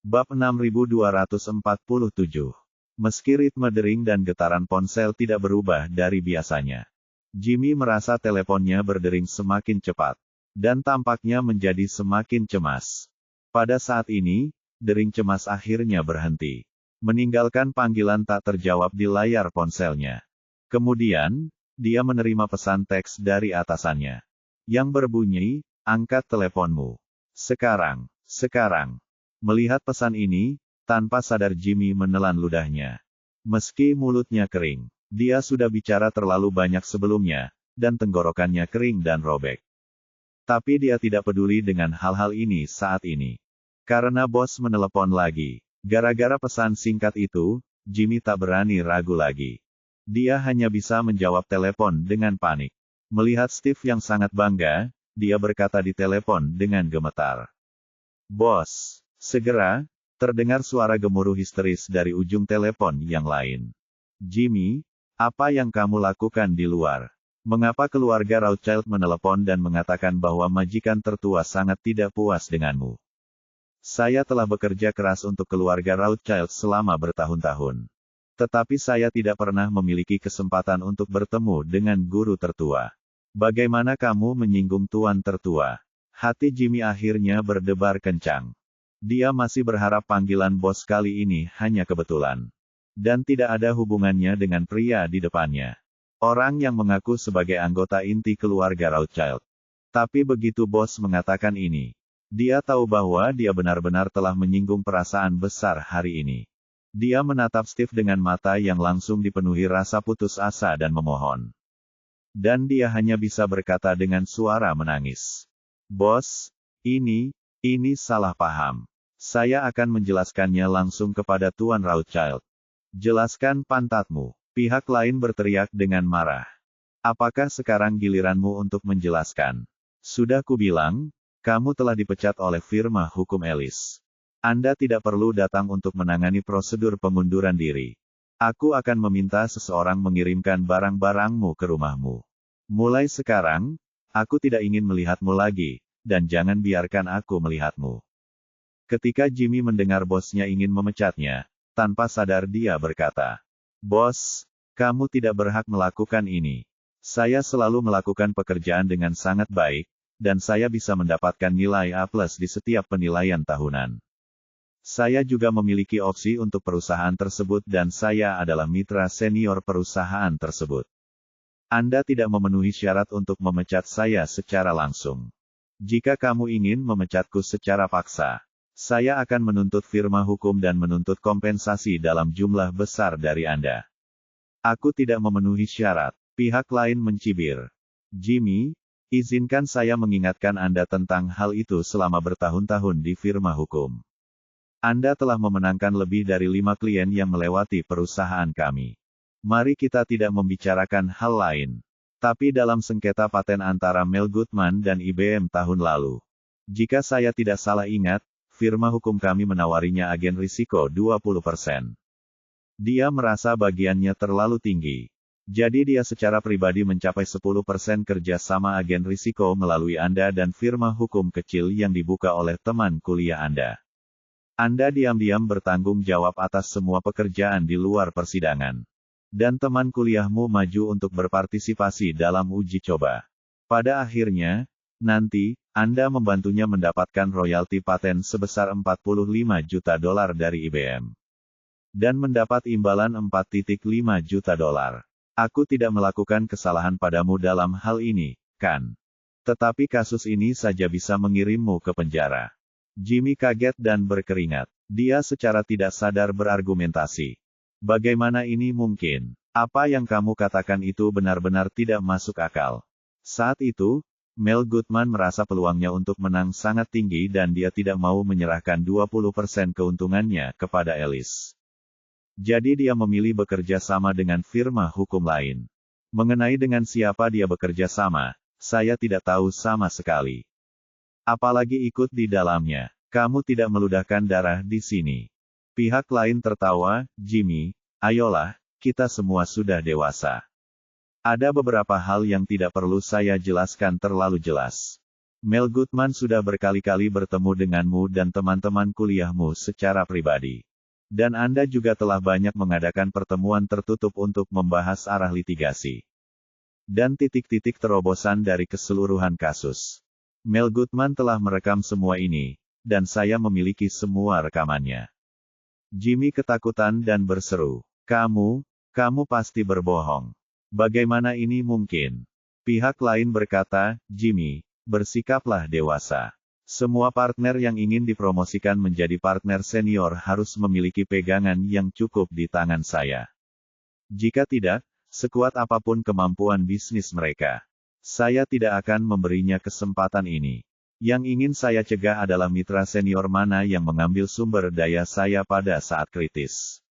Bab 6247. Meski ritme dering dan getaran ponsel tidak berubah dari biasanya, Jimmy merasa teleponnya berdering semakin cepat, dan tampaknya menjadi semakin cemas. Pada saat ini, dering cemas akhirnya berhenti, meninggalkan panggilan tak terjawab di layar ponselnya. Kemudian, dia menerima pesan teks dari atasannya, yang berbunyi, "Angkat teleponmu. Sekarang." Melihat pesan ini, tanpa sadar Jimmy menelan ludahnya. Meski mulutnya kering, dia sudah bicara terlalu banyak sebelumnya, dan tenggorokannya kering dan robek. Tapi dia tidak peduli dengan hal-hal ini saat ini. Karena bos menelepon lagi. Gara-gara pesan singkat itu, Jimmy tak berani ragu lagi. Dia hanya bisa menjawab telepon dengan panik. Melihat Steve yang sangat bangga, dia berkata di telepon dengan gemetar, "Bos." Segera, terdengar suara gemuruh histeris dari ujung telepon yang lain. "Jimmy, apa yang kamu lakukan di luar? Mengapa keluarga Rothschild menelepon dan mengatakan bahwa majikan tertua sangat tidak puas denganmu? Saya telah bekerja keras untuk keluarga Rothschild selama bertahun-tahun. Tetapi saya tidak pernah memiliki kesempatan untuk bertemu dengan guru tertua. Bagaimana kamu menyinggung tuan tertua?" Hati Jimmy akhirnya berdebar kencang. Dia masih berharap panggilan bos kali ini hanya kebetulan. Dan tidak ada hubungannya dengan pria di depannya. Orang yang mengaku sebagai anggota inti keluarga Rothschild. Tapi begitu bos mengatakan ini, dia tahu bahwa dia benar-benar telah menyinggung perasaan besar hari ini. Dia menatap Steve dengan mata yang langsung dipenuhi rasa putus asa dan memohon. Dan dia hanya bisa berkata dengan suara menangis, "Bos, ini salah paham. Saya akan menjelaskannya langsung kepada Tuan Rothschild." "Jelaskan pantatmu." Pihak lain berteriak dengan marah. "Apakah sekarang giliranmu untuk menjelaskan? Sudah kubilang, kamu telah dipecat oleh firma hukum Ellis. Anda tidak perlu datang untuk menangani prosedur pengunduran diri. Aku akan meminta seseorang mengirimkan barang-barangmu ke rumahmu. Mulai sekarang, aku tidak ingin melihatmu lagi, dan jangan biarkan aku melihatmu." Ketika Jimmy mendengar bosnya ingin memecatnya, tanpa sadar dia berkata, "Bos, kamu tidak berhak melakukan ini. Saya selalu melakukan pekerjaan dengan sangat baik, dan saya bisa mendapatkan nilai A+ di setiap penilaian tahunan. Saya juga memiliki opsi untuk perusahaan tersebut dan saya adalah mitra senior perusahaan tersebut. Anda tidak memenuhi syarat untuk memecat saya secara langsung. Jika kamu ingin memecatku secara paksa, saya akan menuntut firma hukum dan menuntut kompensasi dalam jumlah besar dari Anda." "Aku tidak memenuhi syarat." Pihak lain mencibir. "Jimmy, izinkan saya mengingatkan Anda tentang hal itu selama bertahun-tahun di firma hukum. Anda telah memenangkan lebih dari 5 klien yang melewati perusahaan kami. Mari kita tidak membicarakan hal lain. Tapi dalam sengketa paten antara Mel Goodman dan IBM tahun lalu, jika saya tidak salah ingat, firma hukum kami menawarinya agen risiko 20%. Dia merasa bagiannya terlalu tinggi. Jadi dia secara pribadi mencapai 10% kerja sama agen risiko melalui Anda dan firma hukum kecil yang dibuka oleh teman kuliah Anda. Anda diam-diam bertanggung jawab atas semua pekerjaan di luar persidangan. Dan teman kuliahmu maju untuk berpartisipasi dalam uji coba. Pada akhirnya, nanti, Anda membantunya mendapatkan royalti paten sebesar $45 juta dari IBM. Dan mendapat imbalan $4,5 juta. Aku tidak melakukan kesalahan padamu dalam hal ini, kan? Tetapi kasus ini saja bisa mengirimmu ke penjara." Jimmy kaget dan berkeringat. Dia secara tidak sadar berargumentasi. "Bagaimana ini mungkin? Apa yang kamu katakan itu benar-benar tidak masuk akal." Saat itu, Mel Goodman merasa peluangnya untuk menang sangat tinggi dan dia tidak mau menyerahkan 20% keuntungannya kepada Ellis. Jadi dia memilih bekerja sama dengan firma hukum lain. Mengenai dengan siapa dia bekerja sama, saya tidak tahu sama sekali. Apalagi ikut di dalamnya. Kamu tidak meludahkan darah di sini. Pihak lain tertawa, "Jimmy, ayolah, kita semua sudah dewasa. Ada beberapa hal yang tidak perlu saya jelaskan terlalu jelas. Mel Goodman sudah berkali-kali bertemu denganmu dan teman-teman kuliahmu secara pribadi. Dan Anda juga telah banyak mengadakan pertemuan tertutup untuk membahas arah litigasi. Dan titik-titik terobosan dari keseluruhan kasus. Mel Goodman telah merekam semua ini, dan saya memiliki semua rekamannya. Jimmy ketakutan dan berseru, kamu pasti berbohong. Bagaimana ini mungkin? Pihak lain berkata, Jimmy, bersikaplah dewasa. Semua partner yang ingin dipromosikan menjadi partner senior harus memiliki pegangan yang cukup di tangan saya. Jika tidak, sekuat apapun kemampuan bisnis mereka, saya tidak akan memberinya kesempatan ini. Yang ingin saya cegah adalah mitra senior mana yang mengambil sumber daya saya pada saat kritis.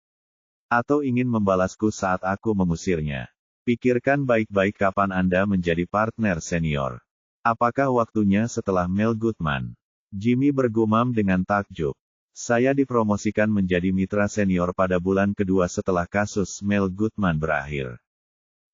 Atau ingin membalasku saat aku mengusirnya. Pikirkan baik-baik kapan Anda menjadi partner senior. Apakah waktunya setelah Mel Goodman? Jimmy bergumam dengan takjub. Saya dipromosikan menjadi mitra senior pada bulan kedua setelah kasus Mel Goodman berakhir.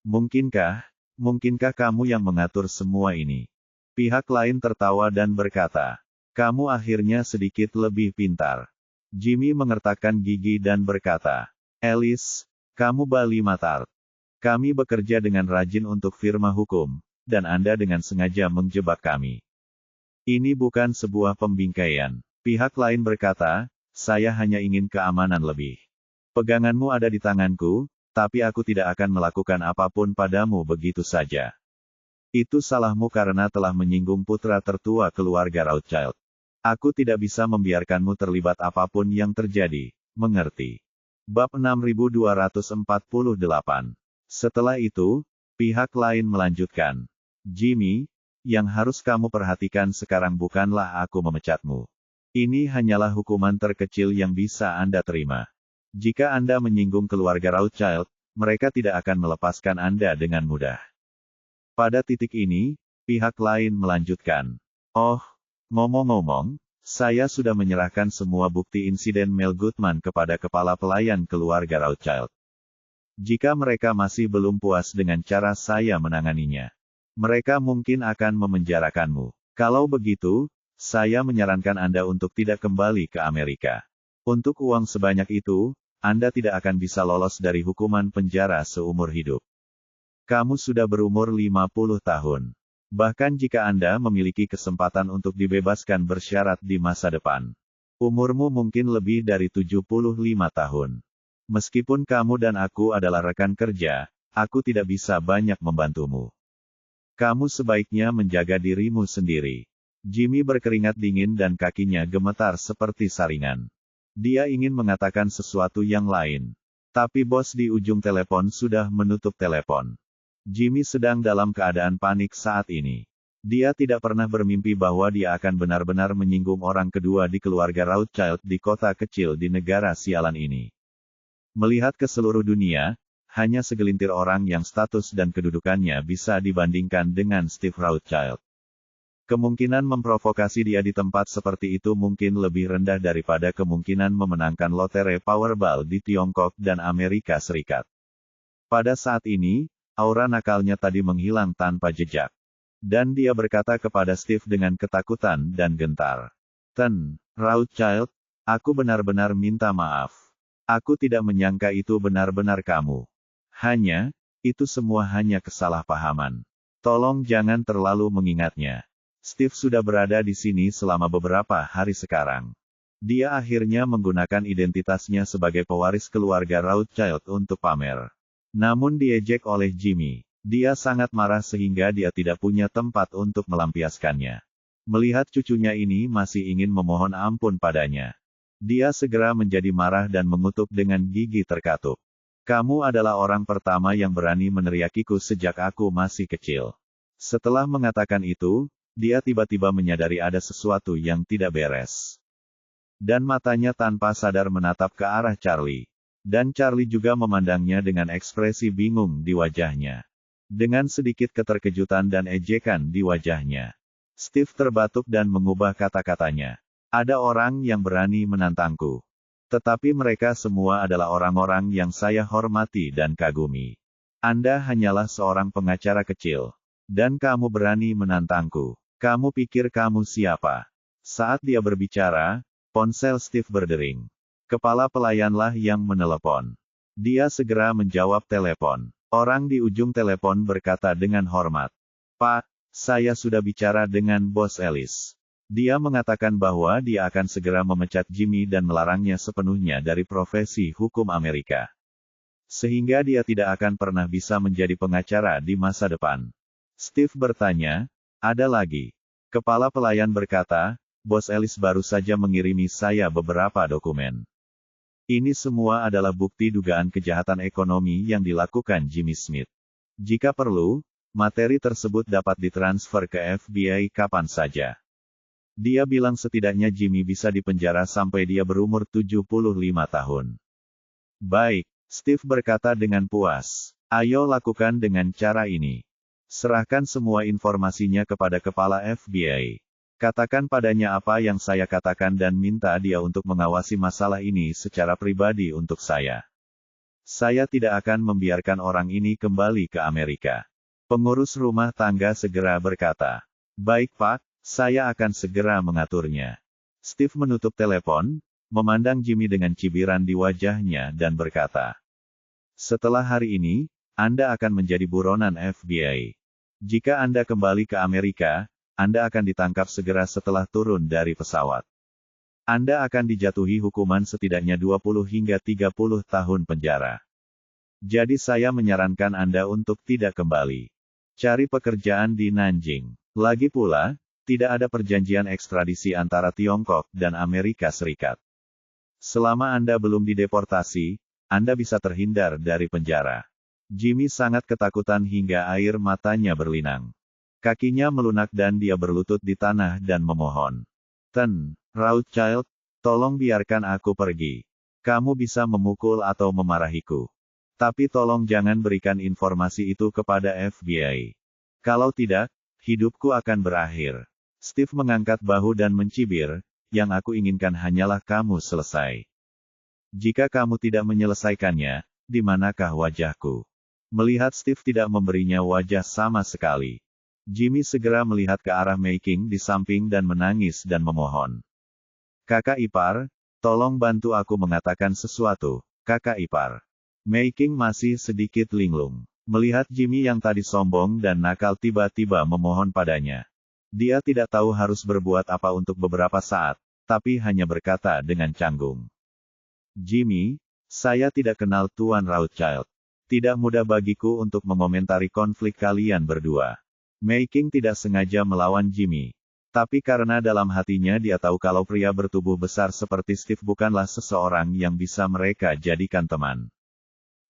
Mungkinkah kamu yang mengatur semua ini? Pihak lain tertawa dan berkata, kamu akhirnya sedikit lebih pintar. Jimmy mengertakkan gigi dan berkata, Alice, kamu Bali Matart. Kami bekerja dengan rajin untuk firma hukum, dan Anda dengan sengaja menjebak kami. Ini bukan sebuah pembingkaian. Pihak lain berkata, saya hanya ingin keamanan lebih. Peganganmu ada di tanganku, tapi aku tidak akan melakukan apapun padamu begitu saja. Itu salahmu karena telah menyinggung putra tertua keluarga Rothschild. Aku tidak bisa membiarkanmu terlibat apapun yang terjadi, mengerti? Bab 6248. Setelah itu, pihak lain melanjutkan. Jimmy, yang harus kamu perhatikan sekarang bukanlah aku memecatmu. Ini hanyalah hukuman terkecil yang bisa Anda terima. Jika Anda menyinggung keluarga Rothschild, mereka tidak akan melepaskan Anda dengan mudah. Pada titik ini, pihak lain melanjutkan. Oh, ngomong-ngomong, saya sudah menyerahkan semua bukti insiden Mel Goodman kepada kepala pelayan keluarga Rothschild. Jika mereka masih belum puas dengan cara saya menanganinya, mereka mungkin akan memenjarakanmu. Kalau begitu, saya menyarankan Anda untuk tidak kembali ke Amerika. Untuk uang sebanyak itu, Anda tidak akan bisa lolos dari hukuman penjara seumur hidup. Kamu sudah berumur 50 tahun. Bahkan jika Anda memiliki kesempatan untuk dibebaskan bersyarat di masa depan, umurmu mungkin lebih dari 75 tahun. Meskipun kamu dan aku adalah rekan kerja, aku tidak bisa banyak membantumu. Kamu sebaiknya menjaga dirimu sendiri. Jimmy berkeringat dingin dan kakinya gemetar seperti saringan. Dia ingin mengatakan sesuatu yang lain. Tapi bos di ujung telepon sudah menutup telepon. Jimmy sedang dalam keadaan panik saat ini. Dia tidak pernah bermimpi bahwa dia akan benar-benar menyinggung orang kedua di keluarga Rothschild di kota kecil di negara sialan ini. Melihat ke seluruh dunia, hanya segelintir orang yang status dan kedudukannya bisa dibandingkan dengan Steve Rothschild. Kemungkinan memprovokasi dia di tempat seperti itu mungkin lebih rendah daripada kemungkinan memenangkan lotre Powerball di Tiongkok dan Amerika Serikat. Pada saat ini, aura nakalnya tadi menghilang tanpa jejak. Dan dia berkata kepada Steve dengan ketakutan dan gentar. Rothschild, aku benar-benar minta maaf. Aku tidak menyangka itu benar-benar kamu. Itu semua hanya kesalahpahaman. Tolong jangan terlalu mengingatnya. Steve sudah berada di sini selama beberapa hari sekarang. Dia akhirnya menggunakan identitasnya sebagai pewaris keluarga Rothschild untuk pamer. Namun diejek oleh Jimmy. Dia sangat marah sehingga dia tidak punya tempat untuk melampiaskannya. Melihat cucunya ini masih ingin memohon ampun padanya. Dia segera menjadi marah dan mengutuk dengan gigi terkatup. Kamu adalah orang pertama yang berani meneriakiku sejak aku masih kecil. Setelah mengatakan itu, dia tiba-tiba menyadari ada sesuatu yang tidak beres. Dan matanya tanpa sadar menatap ke arah Charlie. Dan Charlie juga memandangnya dengan ekspresi bingung di wajahnya. Dengan sedikit keterkejutan dan ejekan di wajahnya. Steve terbatuk dan mengubah kata-katanya. Ada orang yang berani menantangku. Tetapi mereka semua adalah orang-orang yang saya hormati dan kagumi. Anda hanyalah seorang pengacara kecil. Dan kamu berani menantangku. Kamu pikir kamu siapa? Saat dia berbicara, ponsel Steve berdering. Kepala pelayanlah yang menelepon. Dia segera menjawab telepon. Orang di ujung telepon berkata dengan hormat, "Pak, saya sudah bicara dengan Bos Ellis. Dia mengatakan bahwa dia akan segera memecat Jimmy dan melarangnya sepenuhnya dari profesi hukum Amerika. Sehingga dia tidak akan pernah bisa menjadi pengacara di masa depan." Steve bertanya, "Ada lagi?" Kepala pelayan berkata, "Bos Ellis baru saja mengirimi saya beberapa dokumen. Ini semua adalah bukti dugaan kejahatan ekonomi yang dilakukan Jimmy Smith. Jika perlu, materi tersebut dapat ditransfer ke FBI kapan saja." Dia bilang setidaknya Jimmy bisa dipenjara sampai dia berumur 75 tahun. "Baik," Steve berkata dengan puas. "Ayo lakukan dengan cara ini. Serahkan semua informasinya kepada kepala FBI. Katakan padanya apa yang saya katakan dan minta dia untuk mengawasi masalah ini secara pribadi untuk saya. Saya tidak akan membiarkan orang ini kembali ke Amerika." Pengurus rumah tangga segera berkata, "Baik Pak, saya akan segera mengaturnya." Steve menutup telepon, memandang Jimmy dengan cibiran di wajahnya dan berkata, "Setelah hari ini, Anda akan menjadi buronan FBI. Jika Anda kembali ke Amerika, Anda akan ditangkap segera setelah turun dari pesawat. Anda akan dijatuhi hukuman setidaknya 20 hingga 30 tahun penjara. Jadi saya menyarankan Anda untuk tidak kembali. Cari pekerjaan di Nanjing. Lagi pula, tidak ada perjanjian ekstradisi antara Tiongkok dan Amerika Serikat. Selama Anda belum dideportasi, Anda bisa terhindar dari penjara." Jimmy sangat ketakutan hingga air matanya berlinang. Kakinya melunak dan dia berlutut di tanah dan memohon, "Rothschild, tolong biarkan aku pergi. Kamu bisa memukul atau memarahiku. Tapi tolong jangan berikan informasi itu kepada FBI. Kalau tidak, hidupku akan berakhir." Steve mengangkat bahu dan mencibir, "Yang aku inginkan hanyalah kamu selesai. Jika kamu tidak menyelesaikannya, di manakah wajahku?" Melihat Steve tidak memberinya wajah sama sekali, Jimmy segera melihat ke arah Mei King di samping dan menangis dan memohon, "Kakak ipar, tolong bantu aku mengatakan sesuatu, kakak ipar." Mei King masih sedikit linglung. Melihat Jimmy yang tadi sombong dan nakal tiba-tiba memohon padanya. Dia tidak tahu harus berbuat apa untuk beberapa saat, tapi hanya berkata dengan canggung, "Jimmy, saya tidak kenal Tuan Rothschild. Tidak mudah bagiku untuk mengomentari konflik kalian berdua." Mei King tidak sengaja melawan Jimmy. Tapi karena dalam hatinya dia tahu kalau pria bertubuh besar seperti Steve bukanlah seseorang yang bisa mereka jadikan teman.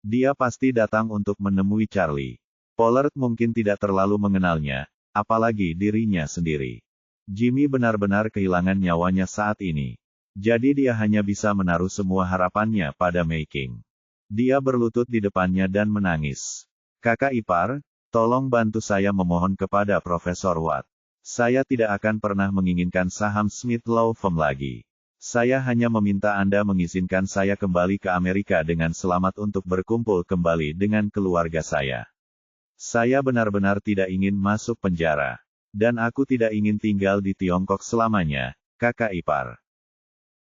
Dia pasti datang untuk menemui Charlie. Pollard mungkin tidak terlalu mengenalnya, apalagi dirinya sendiri. Jimmy benar-benar kehilangan nyawanya saat ini. Jadi dia hanya bisa menaruh semua harapannya pada Mei King. Dia berlutut di depannya dan menangis. "Kakak ipar, tolong bantu saya memohon kepada Profesor Watt. Saya tidak akan pernah menginginkan saham Smith Law Firm lagi. Saya hanya meminta Anda mengizinkan saya kembali ke Amerika dengan selamat untuk berkumpul kembali dengan keluarga saya. Saya benar-benar tidak ingin masuk penjara. Dan aku tidak ingin tinggal di Tiongkok selamanya, kakak ipar."